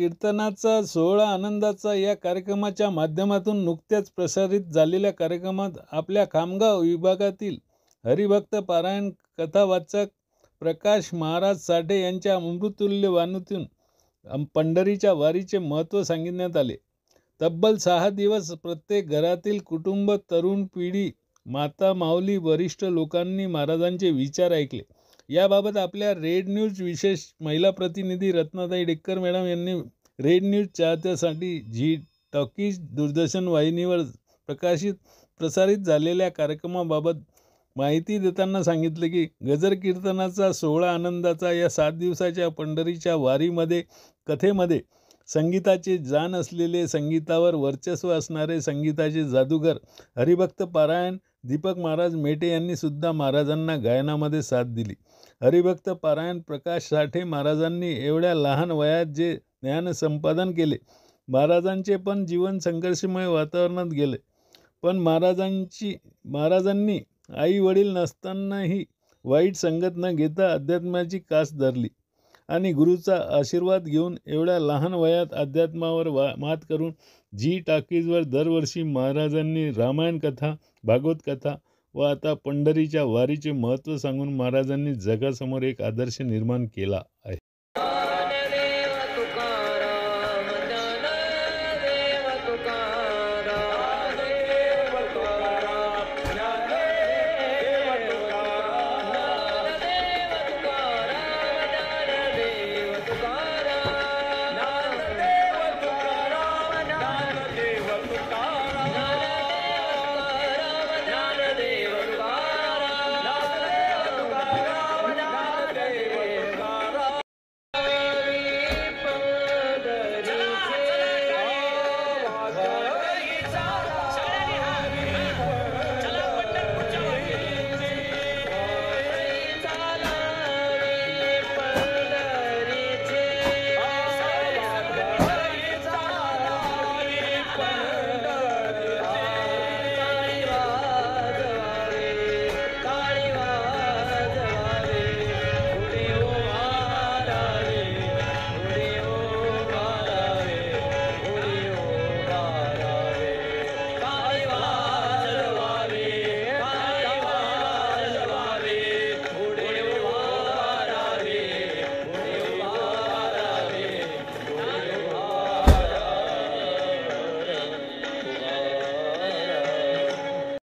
कीर्तनाचा सोहळा आनंदाचा या कार्यक्रमाच्या माध्यमातून नुकत्याच प्रसारित झालेल्या कार्यक्रमात आपल्या खामगाव विभागातील हरिभक्त पारायण कथावाचक प्रकाश महाराज साठे यांच्या अमृततुल्य वाणीतून पंढरीच्या वारीचे महत्त्व सांगण्यात आले. तब्बल 6 दिवस प्रत्येक घरातील कुटुंब, तरुण पिढी, माता माऊली, वरिष्ठ लोकांनी महाराजांचे विचार ऐकले. याबाबत आपल्या रेड न्यूज विशेष महिला प्रतिनिधी रत्नाताई डेक्कर मॅडम यांनी रेड न्यूज चाहत्यासाठी झी टॉकीज दूरदर्शन वाहिनीवर प्रसारित झालेल्या कार्यक्रमाबाबत माहिती देताना सांगितले की गजर कीर्तनाचा सोहळा आनंदाचा या 7 दिवसाच्या पंढरीच्या वारीमध्ये कथेमध्ये संगीताचे जाण असलेले, संगीतावर वर्चस्व असणारे संगीताचे जादूगार हरिभक्त पारायण दीपक महाराज मेटे यांनी सुद्धा महाराजांना गायनामध्ये साथ दिली. हरिभक्त पारायण प्रकाश साठे महाराजांनी एवढ्या लहान वयात जे ज्ञान संपादन केले, महाराजांचे पण जीवन संघर्षमय वातावरणात गेले. पण महाराजांनी आई वडील नसतानाही वाईट संगत न घेता अध्यात्माची कास धरली आणि गुरुचा आशीर्वाद घेऊन एवढ्या लहान वयात अध्यात्मावर मात करून झी टॉकीजवर दरवर्षी महाराजांनी रामायण कथा, भागवत कथा व आता पंढरीच्या वारीचे महत्त्व सांगून महाराजांनी जगासमोर एक आदर्श निर्माण केला आहे.